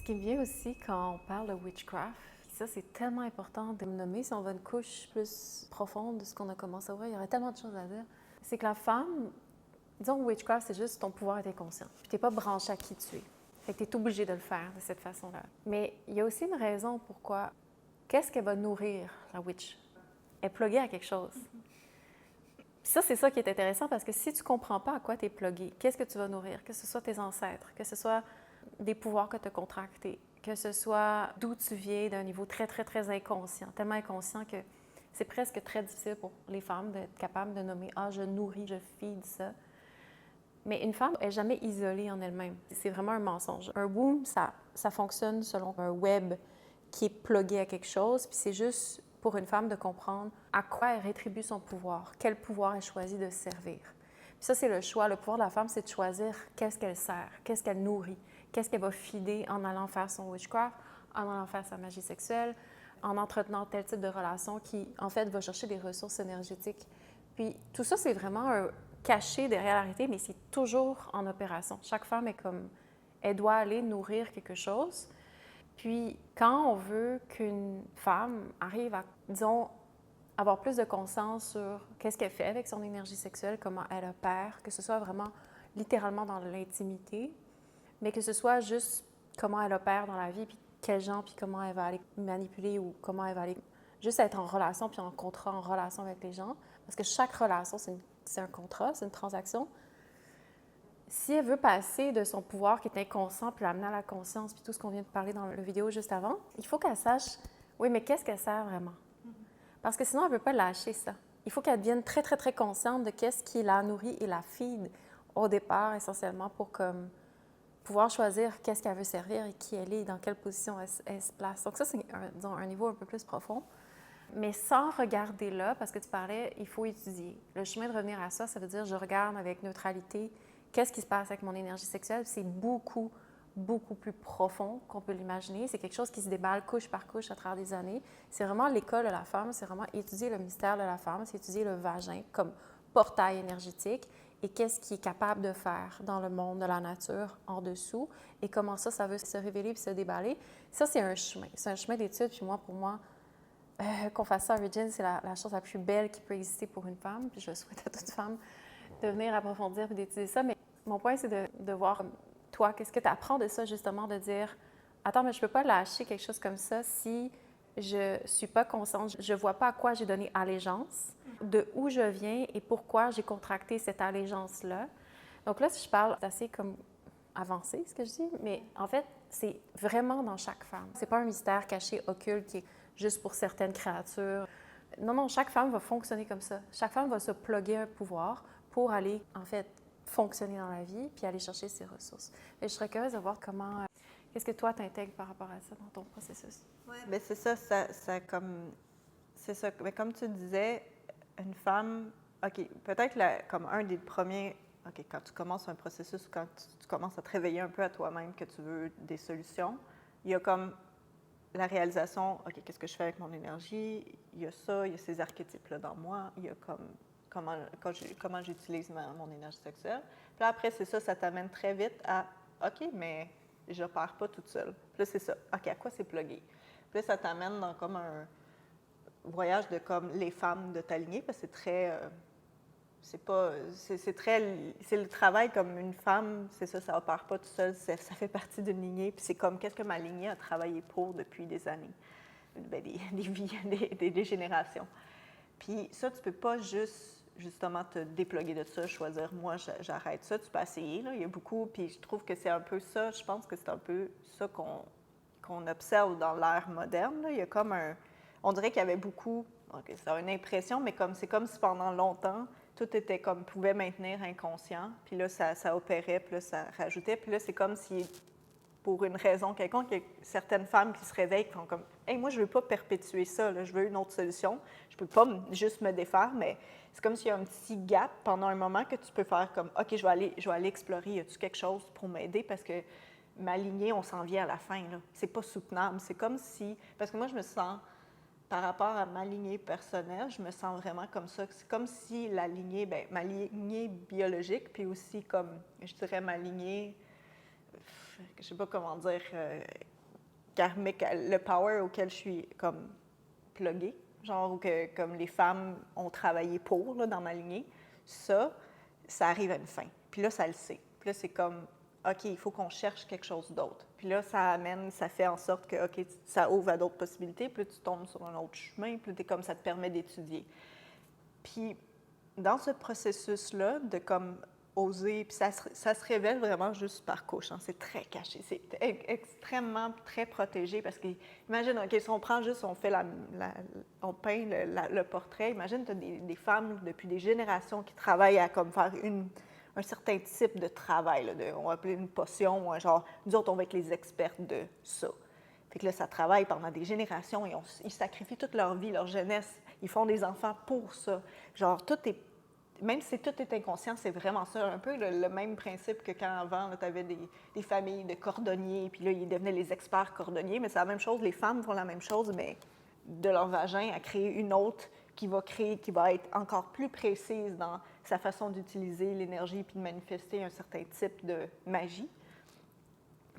qui me vient aussi quand on parle de witchcraft, ça c'est tellement important de le nommer si on va une couche plus profonde de ce qu'on a commencé à voir, il y aurait tellement de choses à dire. C'est que la femme, disons witchcraft, c'est juste ton pouvoir est inconscient. Puis t'es pas branché à qui tu es. Fait que t'es obligé de le faire de cette façon-là. Mais il y a aussi une raison pourquoi. Qu'est-ce qu'elle va nourrir, la witch? Elle est pluguée à quelque chose. Puis ça, c'est ça qui est intéressant parce que si tu comprends pas à quoi tu es plugué, qu'est-ce que tu vas nourrir? Que ce soit tes ancêtres, que ce soit des pouvoirs que tu as contractés, que ce soit d'où tu viens d'un niveau très, très, très inconscient, tellement inconscient que c'est presque très difficile pour les femmes d'être capables de nommer « Ah, je nourris, je feed ça ». Mais une femme n'est jamais isolée en elle-même. C'est vraiment un mensonge. Un womb, ça fonctionne selon un web qui est plugué à quelque chose, puis c'est juste pour une femme de comprendre à quoi elle rétribue son pouvoir, quel pouvoir elle choisit de servir. Puis ça, c'est le choix. Le pouvoir de la femme, c'est de choisir qu'est-ce qu'elle sert, qu'est-ce qu'elle nourrit, qu'est-ce qu'elle va filer en allant faire son witchcraft, en allant faire sa magie sexuelle, en entretenant tel type de relation qui, en fait, va chercher des ressources énergétiques. Puis tout ça, c'est vraiment caché derrière la réalité, mais c'est toujours en opération. Chaque femme est comme, elle doit aller nourrir quelque chose. Puis quand on veut qu'une femme arrive à, disons, avoir plus de conscience sur qu'est-ce qu'elle fait avec son énergie sexuelle, comment elle opère, que ce soit vraiment littéralement dans l'intimité, mais que ce soit juste comment elle opère dans la vie, puis quel genre, puis comment elle va aller manipuler ou comment elle va aller juste être en relation, puis en contrat, en relation avec les gens. Parce que chaque relation, c'est un contrat, c'est une transaction. Si elle veut passer de son pouvoir qui est inconscient, puis l'amener à la conscience, puis tout ce qu'on vient de parler dans la vidéo juste avant, il faut qu'elle sache, oui, mais qu'est-ce qu'elle sert vraiment? Parce que sinon, elle ne peut pas lâcher ça. Il faut qu'elle devienne très, très, très consciente de qu'est-ce qui la nourrit et la feed au départ, essentiellement, pour comme, pouvoir choisir qu'est-ce qu'elle veut servir et qui elle est, dans quelle position elle se place. Donc ça, c'est disons, un niveau un peu plus profond. Mais sans regarder là, parce que tu parlais, il faut étudier. Le chemin de revenir à ça, ça veut dire je regarde avec neutralité qu'est-ce qui se passe avec mon énergie sexuelle. C'est beaucoup, beaucoup plus profond qu'on peut l'imaginer. C'est quelque chose qui se déballe couche par couche à travers des années. C'est vraiment l'école de la femme, c'est vraiment étudier le mystère de la femme, c'est étudier le vagin comme portail énergétique et qu'est-ce qu'il est capable de faire dans le monde de la nature en dessous et comment ça veut se révéler puis se déballer. Ça, c'est un chemin. C'est un chemin d'étude. Puis moi, pour moi, qu'on fasse ça à Virgin, c'est la chose la plus belle qui peut exister pour une femme. Puis je souhaite à toute femme de venir approfondir et d'étudier ça. Mais mon point, c'est de voir, toi, qu'est-ce que tu apprends de ça, justement, de dire attends, mais je ne peux pas lâcher quelque chose comme ça si je ne suis pas consciente, je ne vois pas à quoi j'ai donné allégeance, de où je viens et pourquoi j'ai contracté cette allégeance-là. Donc là, si je parle, c'est assez comme avancé, ce que je dis, mais en fait, c'est vraiment dans chaque femme. C'est pas un mystère caché, occulte, qui est juste pour certaines créatures. Non, non, chaque femme va fonctionner comme ça. Chaque femme va se plugger un pouvoir pour aller, en fait, fonctionner dans la vie puis aller chercher ses ressources. Et je serais curieuse de voir comment, qu'est-ce que toi t'intègres par rapport à ça dans ton processus? Oui, bien c'est ça comme, c'est ça. Mais comme tu disais, une femme, OK, peut-être comme un des premiers, OK, quand tu commences un processus, quand tu commences à te réveiller un peu à toi-même, que tu veux des solutions, il y a comme la réalisation, OK, qu'est-ce que je fais avec mon énergie? Il y a ça, il y a ces archétypes-là dans moi, il y a comme comment j'utilise mon énergie sexuelle. Puis là, après, c'est ça t'amène très vite à, OK, mais je ne pars pas toute seule. Puis là, c'est ça. OK, à quoi c'est plugué? Puis là, ça t'amène dans comme un voyage de comme les femmes de t'aligner, parce que c'est très... c'est pas... C'est très... C'est le travail comme une femme, c'est ça, ça opère pas tout seul, ça fait partie d'une lignée, puis c'est comme qu'est-ce que ma lignée a travaillé pour depuis des années, bien, des vies, des générations. Puis ça, tu peux pas juste, justement, te dépluguer de ça, choisir, moi, j'arrête ça, tu peux essayer, là, il y a beaucoup, puis je trouve que c'est un peu ça, je pense que c'est un peu ça qu'on observe dans l'ère moderne, là. Il y a comme un... On dirait qu'il y avait beaucoup... OK, ça a une impression, mais comme c'est comme si pendant longtemps, tout était comme, pouvait maintenir inconscient, puis là, ça opérait, puis là, ça rajoutait, puis là, c'est comme si, pour une raison quelconque, il y a certaines femmes qui se réveillent, qui font comme, « Hey, moi, je ne veux pas perpétuer ça, là, je veux une autre solution. Je ne peux pas juste me défaire, mais c'est comme s'il y a un petit gap pendant un moment que tu peux faire comme, OK, je vais aller explorer, y a-t-il quelque chose pour m'aider, parce que ma lignée, on s'en vient à la fin, là. C'est pas soutenable. C'est comme si, parce que moi, je me sens... Par rapport à ma lignée personnelle, je me sens vraiment comme ça. C'est comme si la lignée, bien, ma lignée biologique, puis aussi comme, je dirais, ma lignée, je ne sais pas comment dire, karmique, le power auquel je suis comme pluguée, genre ou que comme les femmes ont travaillé pour là, dans ma lignée, ça arrive à une fin. Puis là, ça le sait. Puis là, c'est comme, OK, il faut qu'on cherche quelque chose d'autre. Puis là, ça fait en sorte que, OK, ça ouvre à d'autres possibilités. Puis là, tu tombes sur un autre chemin. Puis là, t'es comme, ça te permet d'étudier. Puis dans ce processus-là, de comme oser, puis ça se révèle vraiment juste par couche, hein, c'est très caché, c'est extrêmement très protégé parce que, imagine, OK, si on prend juste, on fait on peint le portrait, imagine, tu as des femmes depuis des générations qui travaillent à comme faire un certain type de travail, là, on va appeler une potion, ou un genre, nous autres, on va être les experts de ça. Fait que là, ça travaille pendant des générations et ils sacrifient toute leur vie, leur jeunesse, ils font des enfants pour ça. Genre, même si tout est inconscient, c'est vraiment ça, un peu le même principe que quand avant, tu avais des familles de cordonniers, puis là, ils devenaient les experts cordonniers, mais c'est la même chose, les femmes font la même chose, mais de leur vagin à créer une autre qui va être encore plus précise dans sa façon d'utiliser l'énergie puis de manifester un certain type de magie.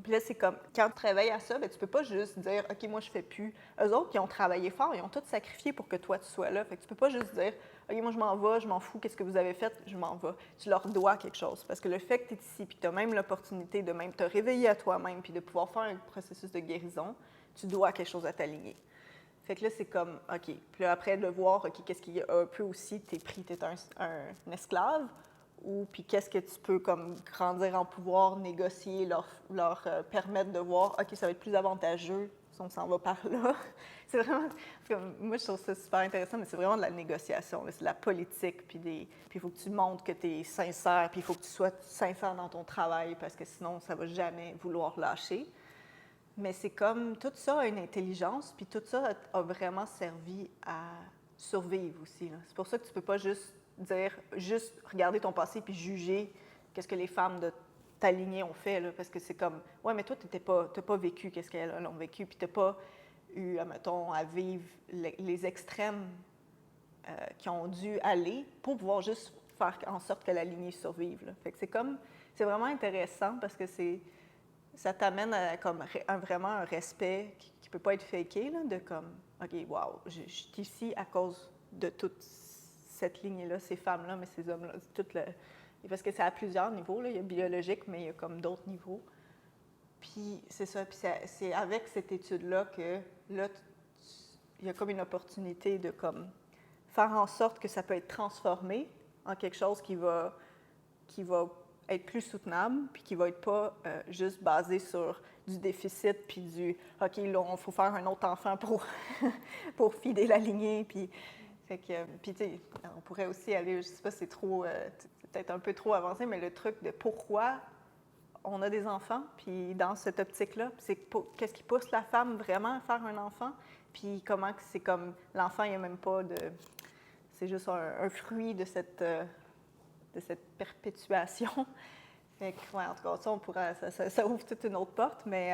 Puis là, c'est comme, quand tu travailles à ça, bien, tu peux pas juste dire, OK, moi, je fais plus. Eux autres, ils ont travaillé fort, ils ont tout sacrifié pour que toi, tu sois là. Fait que tu peux pas juste dire, OK, moi, je m'en vais, je m'en fous, qu'est-ce que vous avez fait, je m'en vais. Tu leur dois quelque chose. Parce que le fait que tu es ici, puis tu as même l'opportunité de même te réveiller à toi-même, puis de pouvoir faire un processus de guérison, tu dois quelque chose à ta lignée. Fait que là, c'est comme, OK. Puis là, après, de voir, OK, qu'est-ce qu'il y a un peu aussi, t'es pris, t'es un esclave, ou puis qu'est-ce que tu peux comme grandir en pouvoir, négocier, leur permettre de voir, OK, ça va être plus avantageux si on s'en va par là. C'est vraiment, moi, je trouve ça super intéressant, mais c'est vraiment de la négociation, là, c'est de la politique, puis il faut que tu montres que tu es sincère, puis il faut que tu sois sincère dans ton travail, parce que sinon, ça ne va jamais vouloir lâcher. Mais c'est comme, tout ça a une intelligence, puis tout ça a vraiment servi à survivre aussi, là. C'est pour ça que tu ne peux pas juste regarder ton passé puis juger qu'est-ce que les femmes de ta lignée ont fait, là, parce que c'est comme, ouais, mais toi, tu n'as pas vécu qu'est-ce qu'elles ont vécu, puis tu n'as pas eu, admettons, à vivre les extrêmes qui ont dû aller pour pouvoir juste faire en sorte que la lignée survive, là. Fait que c'est vraiment intéressant parce que ça t'amène à comme vraiment un respect qui ne peut pas être faké, là, de comme, OK, wow, je suis ici à cause de toute cette lignée-là, ces femmes-là, mais ces hommes-là, parce que c'est à plusieurs niveaux, là. Il y a biologique, mais il y a comme d'autres niveaux. Puis c'est ça, puis c'est avec cette étude-là que, là, il y a comme une opportunité de comme faire en sorte que ça peut être transformé en quelque chose qui va être plus soutenable, puis qui va être pas juste basé sur du déficit, puis OK, là, il faut faire un autre enfant pour fider la lignée, puis tu sais, on pourrait aussi aller, je sais pas, c'est peut-être un peu trop avancé, mais le truc de pourquoi on a des enfants, puis dans cette optique-là, c'est qu'est-ce qui pousse la femme vraiment à faire un enfant, puis comment que c'est comme, l'enfant, il n'y a même pas de... C'est juste un fruit de cette perpétuation. Fait que, ouais, en tout cas, ça, on pourrait, ça ouvre toute une autre porte, mais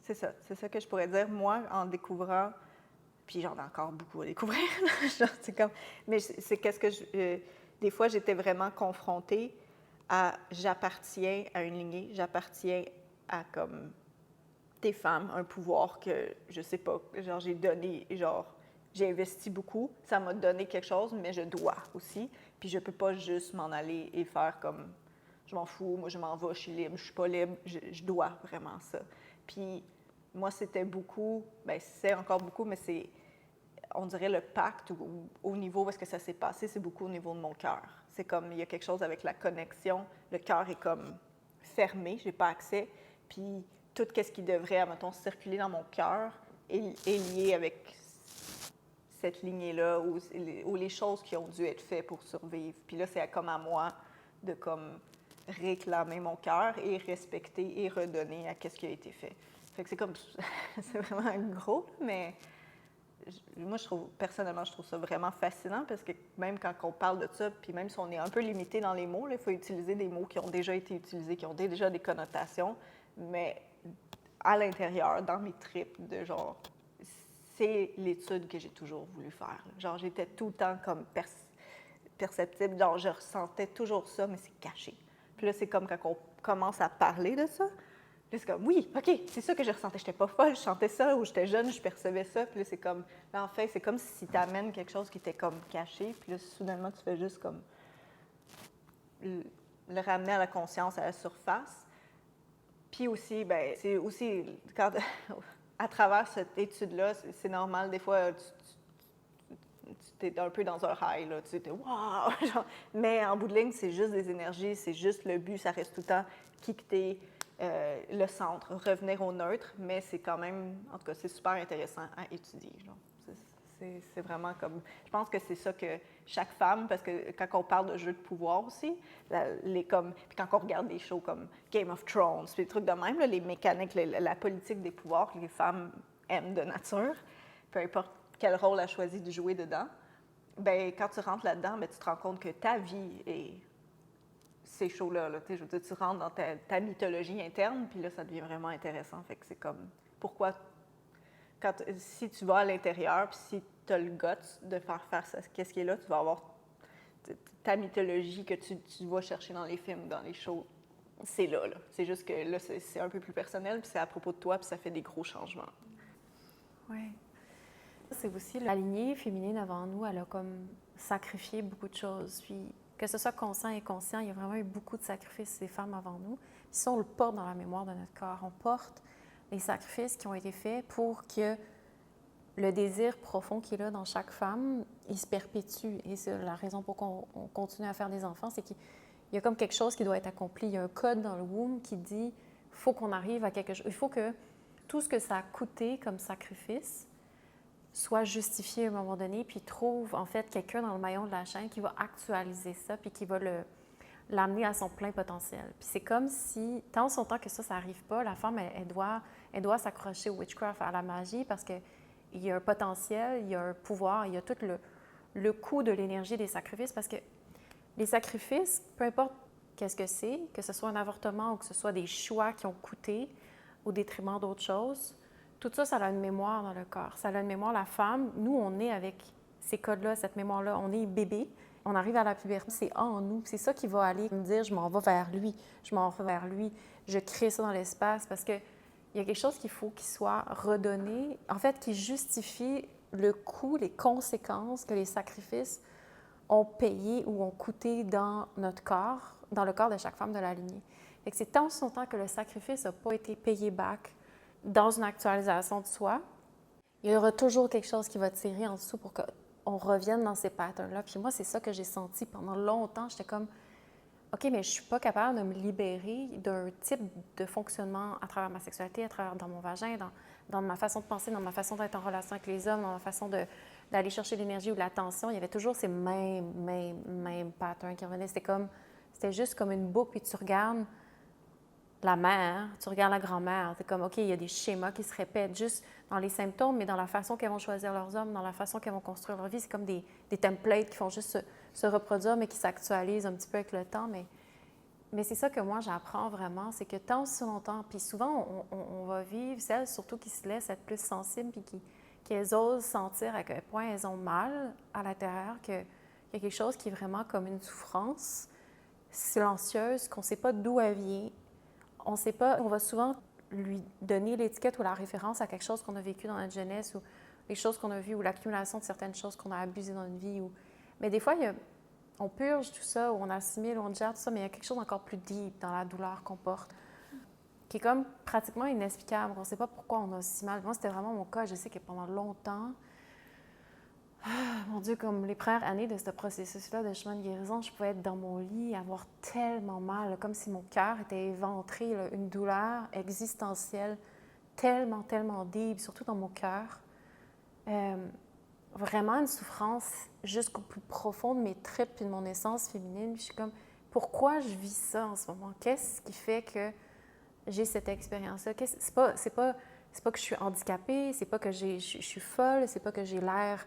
c'est ça que je pourrais dire, moi, en découvrant, puis j'en ai encore beaucoup à découvrir, genre, c'est comme, mais c'est qu'est-ce que des fois, j'étais vraiment confrontée à j'appartiens à une lignée, j'appartiens à comme des femmes, un pouvoir que je sais pas, genre j'ai donné, genre j'ai investi beaucoup, ça m'a donné quelque chose, mais je dois aussi, puis je peux pas juste m'en aller et faire comme je m'en fous, moi je m'en vais, je suis libre, je suis pas libre, je dois vraiment ça. Puis moi c'était beaucoup, bien c'est encore beaucoup, mais c'est on dirait le pacte au niveau où est-ce que ça s'est passé, c'est beaucoup au niveau de mon cœur. C'est comme, il y a quelque chose avec la connexion, le cœur est comme fermé, je n'ai pas accès, puis tout ce qui devrait, mettons, circuler dans mon cœur est lié avec cette lignée-là ou les choses qui ont dû être faites pour survivre. Puis là, c'est comme à moi de comme réclamer mon cœur et respecter et redonner à ce qui a été fait. Fait que c'est comme, c'est vraiment gros, mais moi, personnellement, je trouve ça vraiment fascinant parce que même quand on parle de ça, puis même si on est un peu limité dans les mots, il faut utiliser des mots qui ont déjà été utilisés, qui ont déjà des connotations, mais à l'intérieur, dans mes tripes, de genre, c'est l'étude que j'ai toujours voulu faire, là. Genre, j'étais tout le temps comme perceptible, genre, je ressentais toujours ça, mais c'est caché. Puis là, c'est comme quand on commence à parler de ça, Puis c'est comme, oui, OK, c'est ça que je ressentais. J'étais pas folle, je chantais ça, ou j'étais jeune, je percevais ça. Puis là, c'est comme, là, en fait, c'est comme si tu amènes quelque chose qui était comme caché, puis là, soudainement, tu fais juste comme le ramener à la conscience, à la surface. Puis aussi, ben c'est aussi, quand, à travers cette étude-là, c'est normal, des fois, tu es un peu dans un high, là, tu es « wow! » Mais en bout de ligne, c'est juste des énergies, c'est juste le but, ça reste tout le temps quitter le centre, revenir au neutre, mais c'est quand même, en tout cas, c'est super intéressant à étudier. C'est vraiment comme, je pense que c'est ça que chaque femme, parce que quand on parle de jeux de pouvoir aussi, puis quand on regarde des shows comme Game of Thrones, puis des trucs de même, là, les mécaniques, la politique des pouvoirs que les femmes aiment de nature, peu importe quel rôle elle choisit de jouer dedans, ben quand tu rentres là-dedans, ben, tu te rends compte que ta vie est ces shows-là. Là, je veux dire, tu rentres dans ta mythologie interne, puis là, ça devient vraiment intéressant. Fait que c'est comme, pourquoi, si tu vas à l'intérieur, puis si tu as le guts de faire ça, qu'est-ce qui est là, tu vas avoir ta mythologie que tu vas chercher dans les films, dans les shows. C'est là. C'est juste que là, c'est un peu plus personnel, puis c'est à propos de toi, puis ça fait des gros changements. Oui. C'est aussi la lignée féminine avant nous, elle a comme sacrifié beaucoup de choses. Puis que ce soit conscient et inconscient, il y a vraiment eu beaucoup de sacrifices des femmes avant nous. Puis ça, on le porte dans la mémoire de notre corps. On porte les sacrifices qui ont été faits pour que le désir profond qu'il y a dans chaque femme, il se perpétue. Et c'est la raison pour laquelle on continue à faire des enfants, c'est qu'il y a comme quelque chose qui doit être accompli. Il y a un code dans le womb qui dit « il faut qu'on arrive à quelque chose ». Il faut que tout ce que ça a coûté comme sacrifice soit justifié à un moment donné, puis trouve en fait quelqu'un dans le maillon de la chaîne qui va actualiser ça, puis qui va l'amener à son plein potentiel. Puis c'est comme si, tant son temps que ça n'arrive pas, la femme, elle doit s'accrocher au witchcraft, à la magie, parce qu'il y a un potentiel, il y a un pouvoir, il y a tout le coût de l'énergie des sacrifices, parce que les sacrifices, peu importe qu'est-ce que ce soit un avortement ou que ce soit des choix qui ont coûté au détriment d'autres choses, tout ça, ça a une mémoire dans le corps. Ça a une mémoire. La femme, nous, on est avec ces codes-là, cette mémoire-là. On est bébé, on arrive à la puberté, c'est en nous. C'est ça qui va aller me dire, je m'en vais vers lui, je m'en vais vers lui, je crée ça dans l'espace parce qu'il y a quelque chose qu'il faut qu'il soit redonné, en fait, qui justifie le coût, les conséquences que les sacrifices ont payé ou ont coûté dans notre corps, dans le corps de chaque femme de la lignée. Fait que c'est tant son temps que le sacrifice n'a pas été payé back dans une actualisation de soi, il y aura toujours quelque chose qui va tirer en dessous pour qu'on revienne dans ces patterns-là. Puis moi, c'est ça que j'ai senti pendant longtemps. J'étais comme, OK, mais je ne suis pas capable de me libérer d'un type de fonctionnement à travers ma sexualité, dans mon vagin, dans ma façon de penser, dans ma façon d'être en relation avec les hommes, dans ma façon d'aller chercher l'énergie ou l'attention. Il y avait toujours ces mêmes patterns qui revenaient. C'était juste comme une boucle, puis tu regardes la mère, tu regardes la grand-mère, c'est comme, OK, il y a des schémas qui se répètent juste dans les symptômes, mais dans la façon qu'elles vont choisir leurs hommes, dans la façon qu'elles vont construire leur vie. C'est comme des templates qui font juste se reproduire, mais qui s'actualisent un petit peu avec le temps. Mais c'est ça que moi, j'apprends vraiment, c'est que tant si longtemps, puis souvent, on va vivre, celles surtout qui se laissent être plus sensibles, puis qu'elles osent sentir à quel point elles ont mal à l'intérieur, qu'il y a quelque chose qui est vraiment comme une souffrance silencieuse, qu'on ne sait pas d'où elle vient. On ne sait pas, on va souvent lui donner l'étiquette ou la référence à quelque chose qu'on a vécu dans notre jeunesse ou les choses qu'on a vues ou l'accumulation de certaines choses qu'on a abusées dans notre vie. Mais des fois, on purge tout ça, ou on assimile, on digère tout ça, mais il y a quelque chose d'encore plus deep dans la douleur qu'on porte, qui est comme pratiquement inexplicable. On ne sait pas pourquoi on a si mal. Moi, c'était vraiment mon cas. Je sais que pendant longtemps, mon Dieu, comme les premières années de ce processus-là de chemin de guérison, je pouvais être dans mon lit, avoir tellement mal, là, comme si mon cœur était éventré, là, une douleur existentielle tellement deep, surtout dans mon cœur. Vraiment une souffrance jusqu'au plus profond de mes tripes et de mon essence féminine. Puis je suis comme, pourquoi je vis ça en ce moment? Qu'est-ce qui fait que j'ai cette expérience-là? C'est pas que je suis handicapée, c'est pas que je suis folle, c'est pas que j'ai l'air...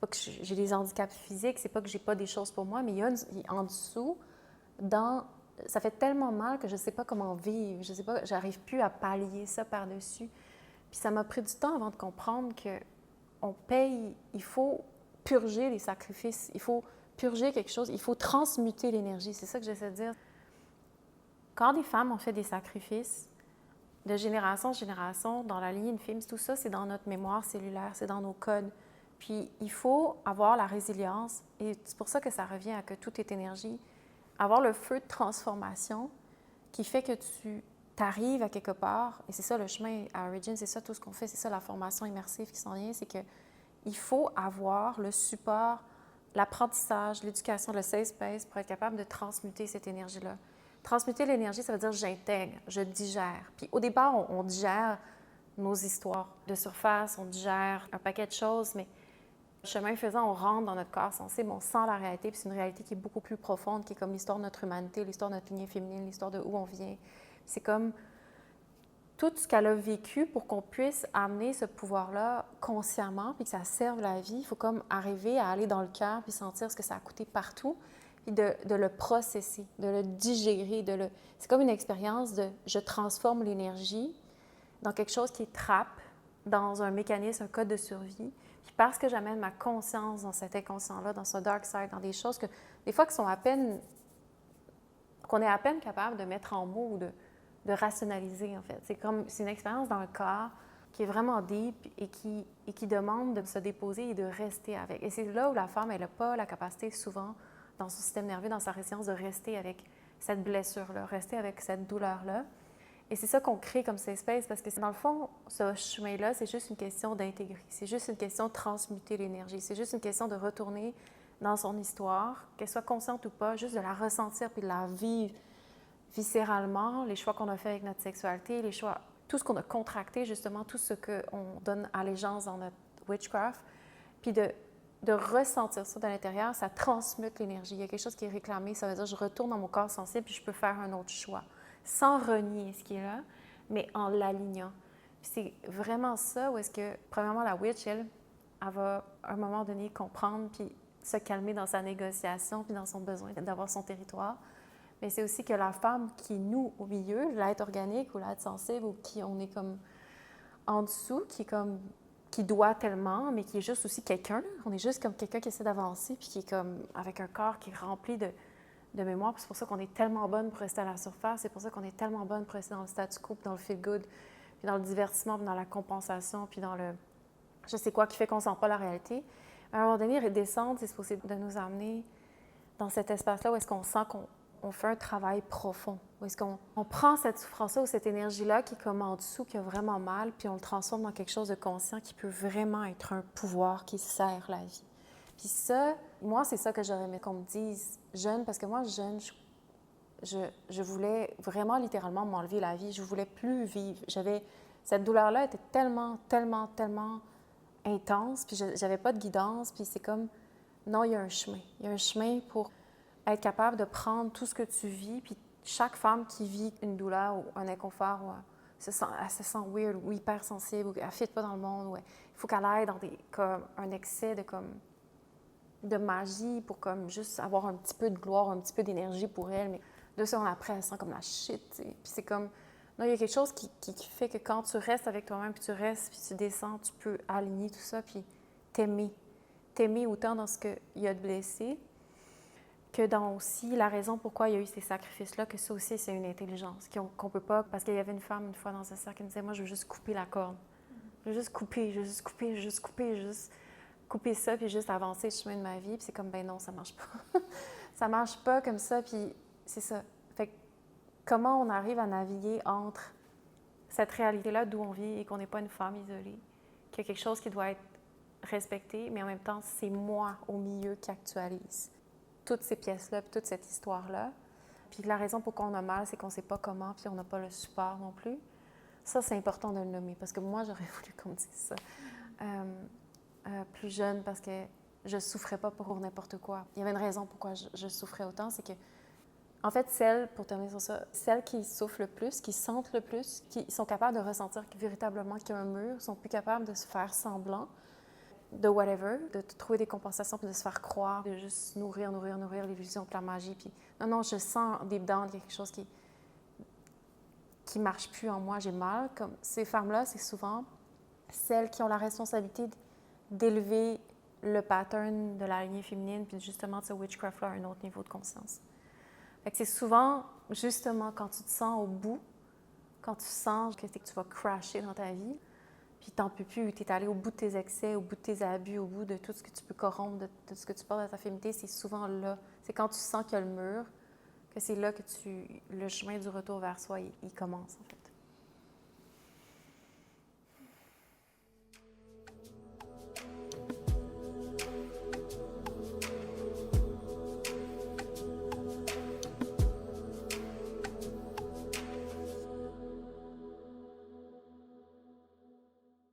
pas que j'ai des handicaps physiques, c'est pas que j'ai pas des choses pour moi, mais il y a en dessous, ça fait tellement mal que je sais pas comment vivre, je sais pas, j'arrive plus à pallier ça par-dessus. Puis ça m'a pris du temps avant de comprendre que on paye, il faut purger les sacrifices, il faut purger quelque chose, il faut transmuter l'énergie, c'est ça que j'essaie de dire. Quand des femmes ont fait des sacrifices, de génération en génération, dans la lignée de films, tout ça, c'est dans notre mémoire cellulaire, c'est dans nos codes. Puis il faut avoir la résilience, et c'est pour ça que ça revient à que tout est énergie, avoir le feu de transformation qui fait que tu t'arrives à quelque part, et c'est ça le chemin à Origin, c'est ça tout ce qu'on fait, c'est ça la formation immersive qui s'en vient, c'est qu'il faut avoir le support, l'apprentissage, l'éducation, le safe space pour être capable de transmuter cette énergie-là. Transmuter l'énergie, ça veut dire j'intègre, je digère. Puis au départ, on digère nos histoires de surface, on digère un paquet de choses, mais chemin faisant, on rentre dans notre corps sensible, on sent la réalité, puis c'est une réalité qui est beaucoup plus profonde, qui est comme l'histoire de notre humanité, l'histoire de notre lignée féminine, l'histoire de où on vient. C'est comme tout ce qu'elle a vécu pour qu'on puisse amener ce pouvoir-là consciemment, puis que ça serve la vie. Il faut comme arriver à aller dans le cœur, puis sentir ce que ça a coûté partout, puis de le processer, de le digérer. C'est comme une expérience de « je transforme l'énergie » dans quelque chose qui est trappe, dans un mécanisme, un code de survie. Puis parce que j'amène ma conscience dans cet inconscient-là, dans ce dark side, dans des choses que, des fois, qu'on est à peine capable de mettre en mots ou de rationaliser, en fait. C'est une expérience dans le corps qui est vraiment deep et qui demande de se déposer et de rester avec. Et c'est là où la femme, elle n'a pas la capacité, souvent, dans son système nerveux, dans sa résilience, de rester avec cette blessure-là, rester avec cette douleur-là. Et c'est ça qu'on crée comme safe space, parce que dans le fond, ce chemin-là, c'est juste une question d'intégrer. C'est juste une question de transmuter l'énergie. C'est juste une question de retourner dans son histoire, qu'elle soit consciente ou pas, juste de la ressentir puis de la vivre viscéralement, les choix qu'on a fait avec notre sexualité, les choix, tout ce qu'on a contracté, justement, tout ce qu'on donne allégeance dans notre witchcraft, puis de ressentir ça de l'intérieur, ça transmute l'énergie. Il y a quelque chose qui est réclamé, ça veut dire je retourne dans mon corps sensible puis je peux faire un autre choix, sans renier ce qui est là, mais en l'alignant. Puis c'est vraiment ça où est-ce que, premièrement, la witch, elle va, à un moment donné, comprendre puis se calmer dans sa négociation puis dans son besoin d'avoir son territoire. Mais c'est aussi que la femme qui nous, au milieu, l'être organique ou l'être sensible, ou qui on est comme en dessous, qui doit tellement, mais qui est juste aussi quelqu'un. On est juste comme quelqu'un qui essaie d'avancer, puis qui est comme avec un corps qui est rempli de mémoire. Puis c'est pour ça qu'on est tellement bonne pour rester à la surface. C'est pour ça qu'on est tellement bonne pour rester dans le statu quo, puis dans le feel good, puis dans le divertissement, puis dans la compensation, puis dans le je sais quoi qui fait qu'on ne sent pas la réalité. À un moment donné, redescendre, c'est supposé de nous amener dans cet espace-là où est-ce qu'on sent qu'on fait un travail profond, où est-ce qu'on prend cette souffrance-là ou cette énergie-là qui est comme en dessous, qui a vraiment mal, puis on le transforme dans quelque chose de conscient qui peut vraiment être un pouvoir qui sert la vie. Puis ça, moi, c'est ça que j'aurais aimé qu'on me dise jeune, parce que moi, jeune, je voulais vraiment littéralement m'enlever la vie. Je voulais plus vivre. Cette douleur-là était tellement, tellement, tellement intense, puis j'avais pas de guidance, puis c'est comme, non, il y a un chemin. Il y a un chemin pour être capable de prendre tout ce que tu vis, puis chaque femme qui vit une douleur ou un inconfort, ou elle se sent weird ou hypersensible, ou elle ne fit pas dans le monde, ou il faut qu'elle aille dans comme un excès de magie pour comme juste avoir un petit peu de gloire, un petit peu d'énergie pour elle, mais 2 secondes après, elle sent comme la shit, t'sais. Puis c'est comme, non, il y a quelque chose qui fait que quand tu restes avec toi-même, puis tu restes, puis tu descends, tu peux aligner tout ça, puis t'aimer. T'aimer autant dans ce qu'il y a de blessé, que dans aussi la raison pourquoi il y a eu ces sacrifices-là, que ça aussi, c'est une intelligence qu'on peut pas... Parce qu'il y avait une femme, une fois, dans ce cercle, qui me disait, moi, je veux juste couper la corde. Je veux juste couper, je veux juste couper, je veux juste couper, je veux juste couper ça, puis juste avancer le chemin de ma vie. Puis c'est comme, ben non, ça marche pas. Ça marche pas comme ça, puis c'est ça. Fait que comment on arrive à naviguer entre cette réalité-là d'où on vit et qu'on n'est pas une femme isolée, qu'il y a quelque chose qui doit être respecté, mais en même temps, c'est moi au milieu qui actualise toutes ces pièces-là, puis toute cette histoire-là. Puis la raison pourquoi on a mal, c'est qu'on ne sait pas comment, puis on n'a pas le support non plus. Ça, c'est important de le nommer, parce que moi, j'aurais voulu qu'on me dise ça. Plus jeune, parce que je ne souffrais pas pour n'importe quoi. Il y avait une raison pourquoi je souffrais autant, c'est que, en fait, pour terminer sur ça, celles qui souffrent le plus, qui sentent le plus, qui sont capables de ressentir véritablement qu'il y a un mur, sont plus capables de se faire semblant, de whatever, de trouver des compensations, puis de se faire croire, de juste nourrir l'illusion de la magie. Puis non, je sens deep down quelque chose qui marche plus en moi, j'ai mal. Comme ces femmes-là, c'est souvent celles qui ont la responsabilité d'élever le pattern de la lignée féminine, puis justement de ce witchcraft-là à un autre niveau de conscience. Fait que c'est souvent, justement, quand tu te sens au bout, Quand tu sens que tu vas crasher dans ta vie, puis t'en peux plus, tu es allé au bout de tes excès, au bout de tes abus, au bout de tout ce que tu peux corrompre, de ce que tu portes à ta féminité, c'est souvent là. C'est quand tu sens qu'il y a le mur, que c'est là que le chemin du retour vers soi, il commence, en fait.